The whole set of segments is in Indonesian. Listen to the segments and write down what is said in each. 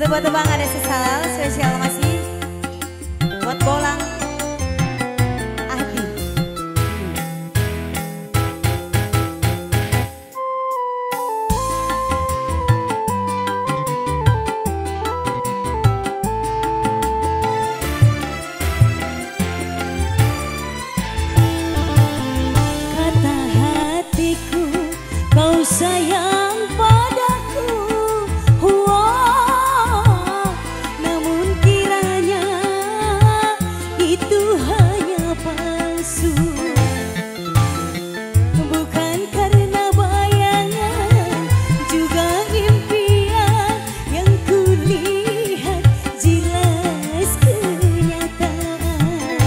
Buat tebang ada sesal spesial masih buat bolang Ahdi. Kata hatiku kau sayang padaku, namun kiranya itu hanya palsu. Bukan karena bayangan juga impian yang kulihat jelas kenyataan.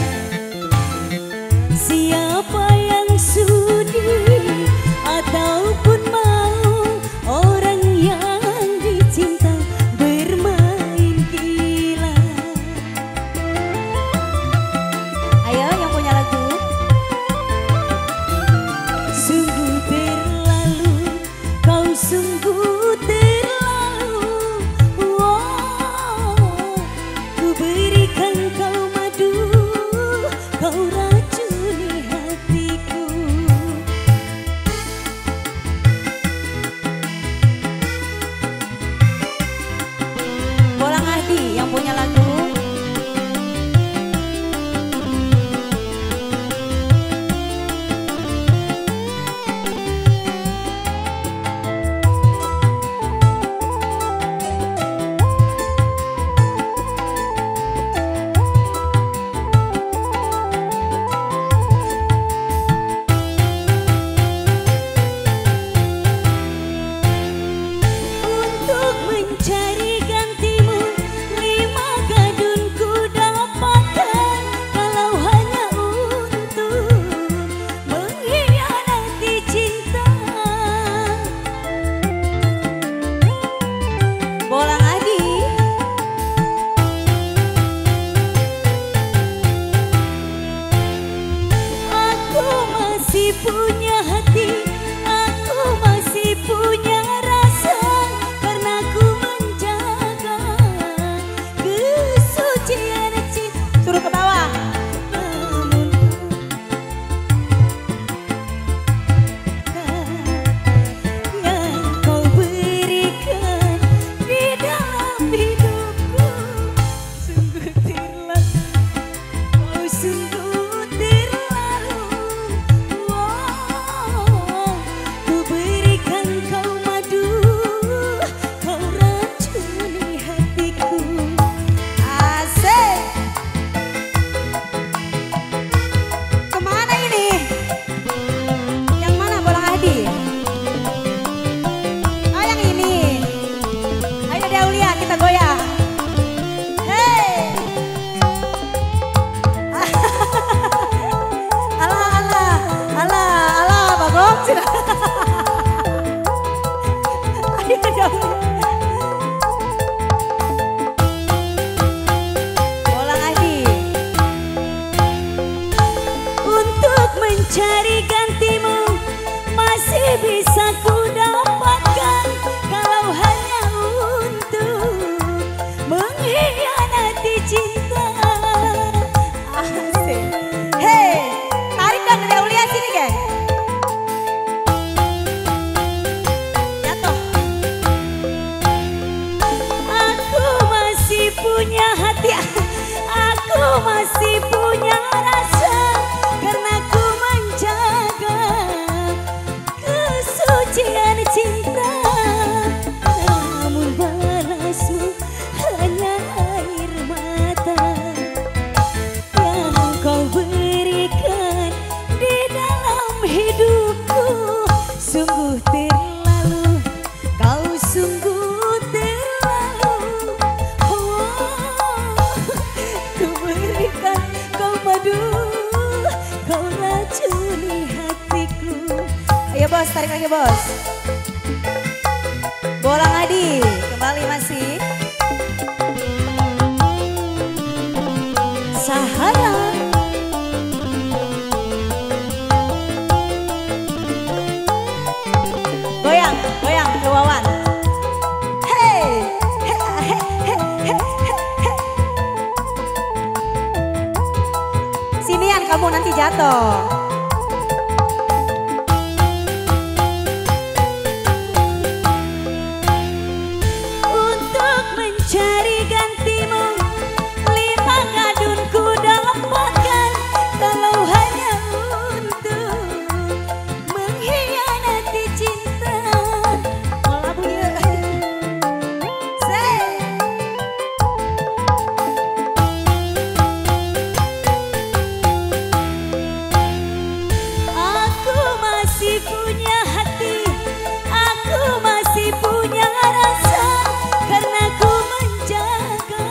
Siapa yang sudi ataupun mau orang yang dicinta bermain gila. Ayo yang punya lagu. Sungguh terlalu, kau sungguh terlalu. Ku berikan kau madu, kau racuni hatiku. Bolang Ahdi yang punya lagu. Untuk mencari gantimu, 5 gadun ku dapatkan. Kalau hanya untuk mengkhianati cinta. Bolang Ahdi. Aku masih punya hati, aku masih punya rasa, karena ku menjaga kesucian cinta. Suruh ke bawah. Namun yang kau berikan di dalam hidupku sungguh terlalu, kau sungguh terlalu. Ku berikan kau madu, kau racuni hatiku. Asik. Kemana ini? Yang mana Bolang Ahdi? Oh yang ini. Ayo Dede Aulia kita goyang. Hey. Alah alah alah alah bagong. Ayo Dede Aulia. Bolang Ahdi. Untuk mencari gantimu masih bisa ku dapatkan, kalau hanya untuk mengkhianati cinta. Asik. Hey, tarik dong Dede Aulia sini geng. Jatuh. Aku masih punya hati, aku masih punya rasa, karena ku menjaga kesucian cinta. Namun balasmu hanya air mata yang kau berikan di dalam hidupku. Sungguh terlalu, kau sungguh terlalu. Ku berikan kau madu, kau racuni hatiku. Ayo bos, tarik lagi bos. Bolang Ahdi, kembali masih. Sahara. Goyang, goyang ke Wawan. Hey, hey, hey, jatuh. Untuk mencari gantimu, 5 gadun ku dapatkan. Kalau hanya untuk mengkhianati cinta. Malah bunyi. Say. Aku masih punya hati, aku masih punya rasa, karena ku menjaga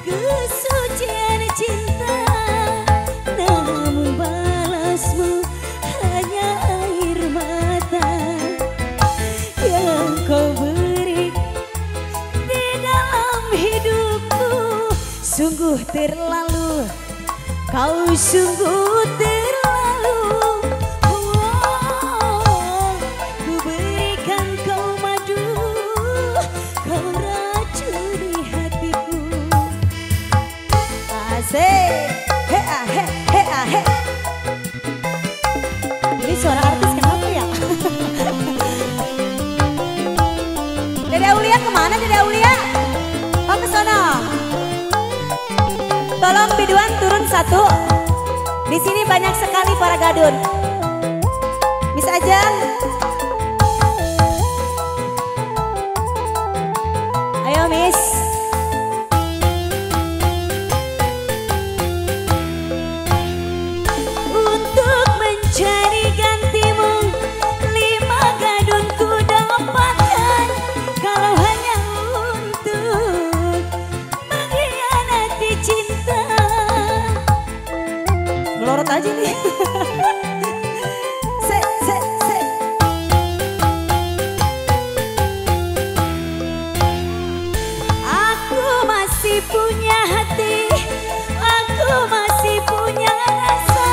kesucian cinta. Namun balasmu hanya air mata yang kau beri di dalam hidupku. Sungguh terlalu, kau sungguh terlalu. Ku berikan kau madu, kau racuni hatiku. Asik. He ah he, he ah he. Ini suara artis kenapa ya? Dede Aulia kemana Dede Aulia? Oh ke sono. Tolong biduan turun 1. Di sini banyak sekali para gadun. Miss Ajeng. Ayo Miss. Untuk mencari gantimu, 5 gadun ku dapatkan. Kalau hanya untuk mengkhianati cinta. Melorot aja nih. Se. Aku masih punya hati, aku masih punya rasa,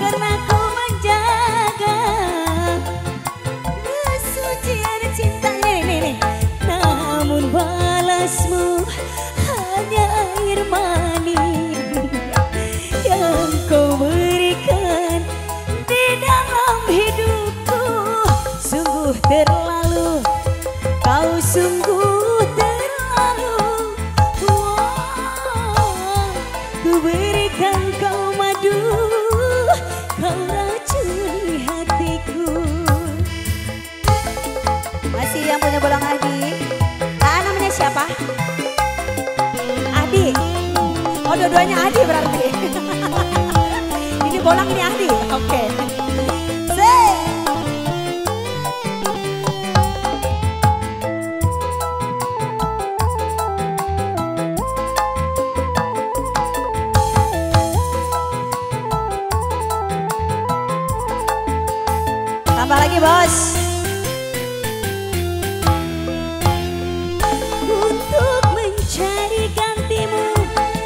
karena ku menjaga kesucian cinta. Nih. Namun balasmu hanya air mani yang kau berikan di dalam hidupku. Sungguh terlalu, kau sungguh terlalu. Ku berikan kau madu, kau racuni hatiku. Masih yang punya bolang Adi. Ah namanya siapa? Adi. Oh dua-duanya Adi berarti. Ini bolang ini Adi. Oke. Say. Tambah lagi bos. Untuk mencari gantimu,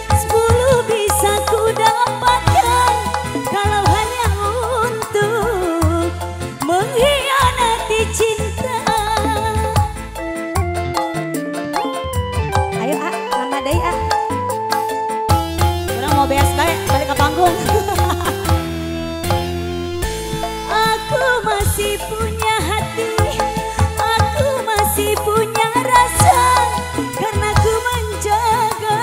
10 bisa ku dapatkan. Kalau hanya untuk mengkhianati cinta. Ayo ah, nambah deh ah. Orang mau beas baik, balik ke panggung. Aku masih punya hati, aku masih punya rasa, karena ku menjaga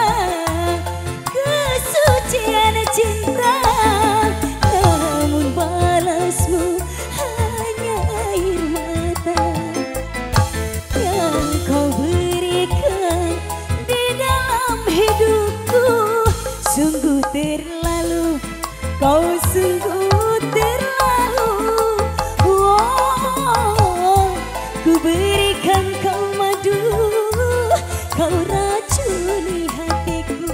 kesucian cinta. Namun balasmu hanya air mata yang kau berikan di dalam hidupku. Sungguh terlalu, kau sungguh terlalu. Ku berikan kau madu, kau racuni hatiku.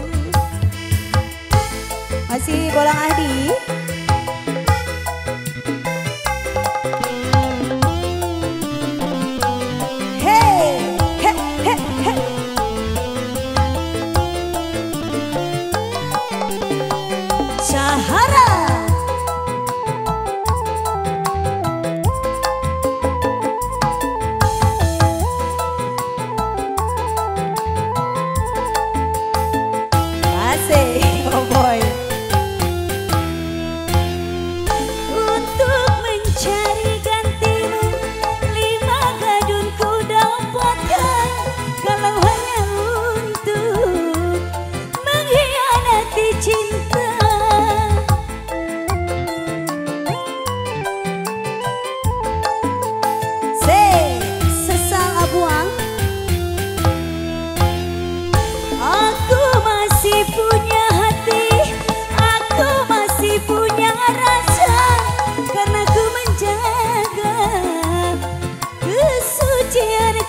Masih bolang Adi. Hey, he, he, he. Syahara. Asik, oh boy.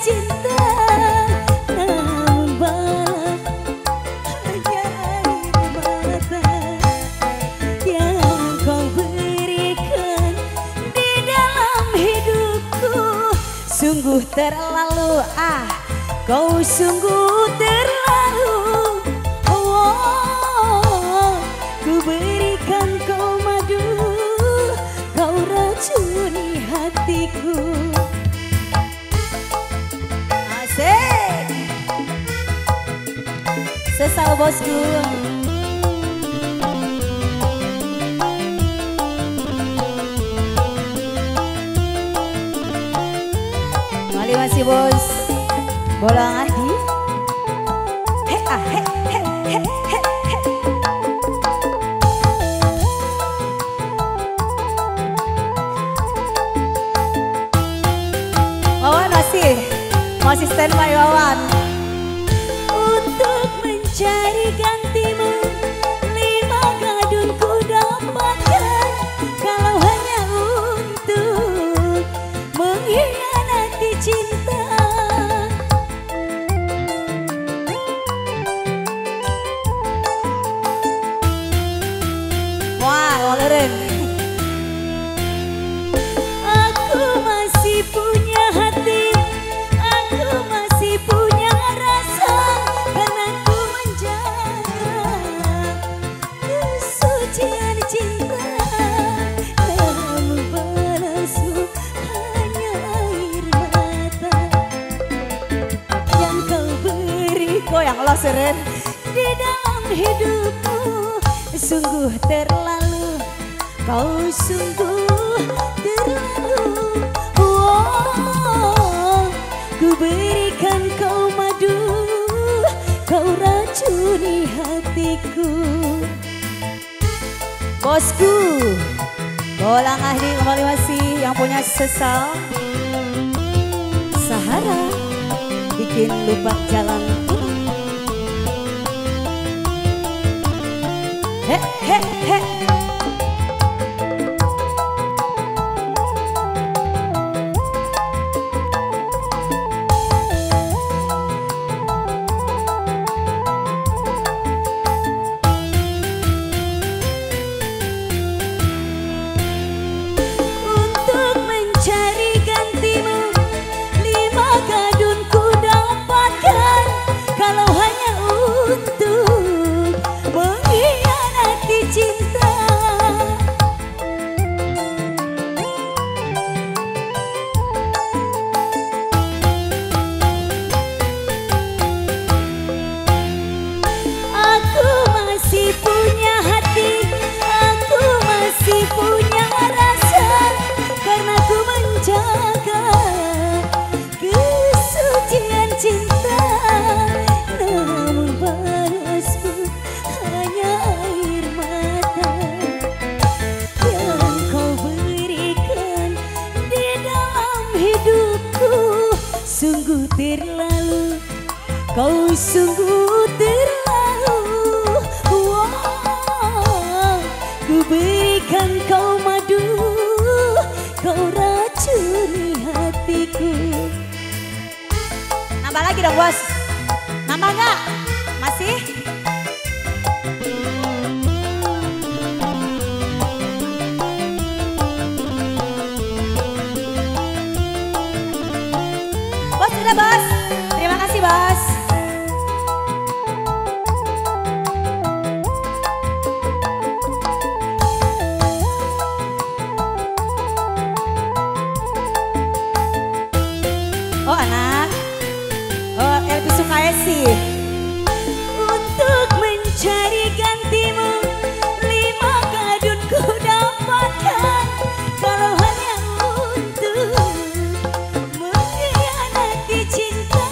cinta, namun balas hanya air mata yang kau berikan di dalam hidupku. Sungguh terlalu, kau sungguh terlalu. Oh, ku berikan kau madu, kau racuni hatiku. Asik. Sesal bosku. Kembali masih bos. Bolang Adi. He he he he he he. Wawan masih standby Wawan. Untuk mencari gantimu, 5 gadun ku dapatkan. Kalau hanya untuk mengkhianati cinta. Wah, waleren. Aku masih punya hati, aku masih punya rasa, karena ku menjaga kesucian cinta. Namun balasmu hanya air mata yang kau beri Goyang lo seren. di dalam hidupku. Sungguh terlalu, kau sungguh terlalu. Oh, ku berikan kau madu, kau racuni hatiku. Bosku. Bolang Ahdi kembali masih yang punya sesal. Sahara bikin lupa jalan pulang. He he he. Untuk mencari gantimu, 5 gadun ku dapatkan. Kalau hanya untuk mengkhianati cinta. Aku masih punya hati, aku masih punya rasa, karena ku menjaga kesucian cinta. Namun balasmu hanya air mata yang kau berikan di dalam hidupku. Sungguh terlalu, kau sungguh terlalu. Wow, ku berikan kau madu, kau racuni hatiku. Nambah lagi dong bos. Nambah nggak? Masih? Bos udah bos. Terima kasih bos. Oh anak. Oh Elvi Sukaesi. Untuk mencari gantimu, 5 gadun ku dapatkan. Kalau hanya untuk mengkhianati cinta.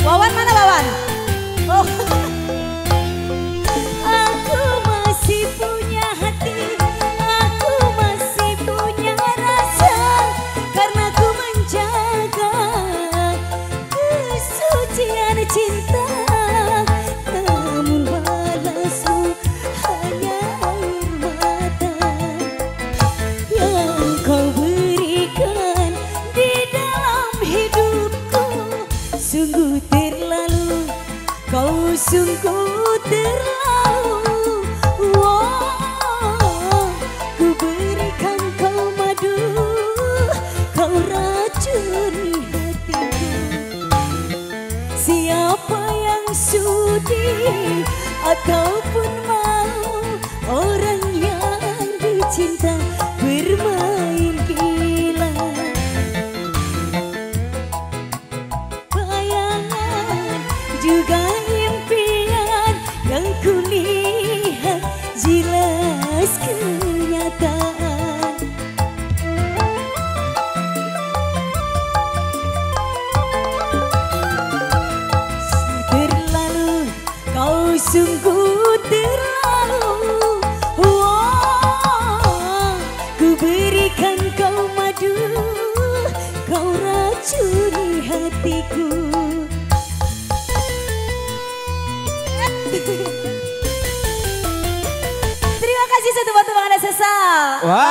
Wawan mana Wawan? Oh. Aku masih punya hati, aku masih punya rasa, karena ku menjaga sungguh terlalu. Wow, ku berikan kau madu, kau racuni hatiku. Siapa yang sudi ataupun mau orang yang dicinta bermain gila. Bayangan juga impian yang kulihat jelas kenyataan. Terlalu, kau sungguh terlalu. Wow, ku berikan kau madu, kau racuni hatiku. Terima kasih satu buat teman Anda sesal. Wah.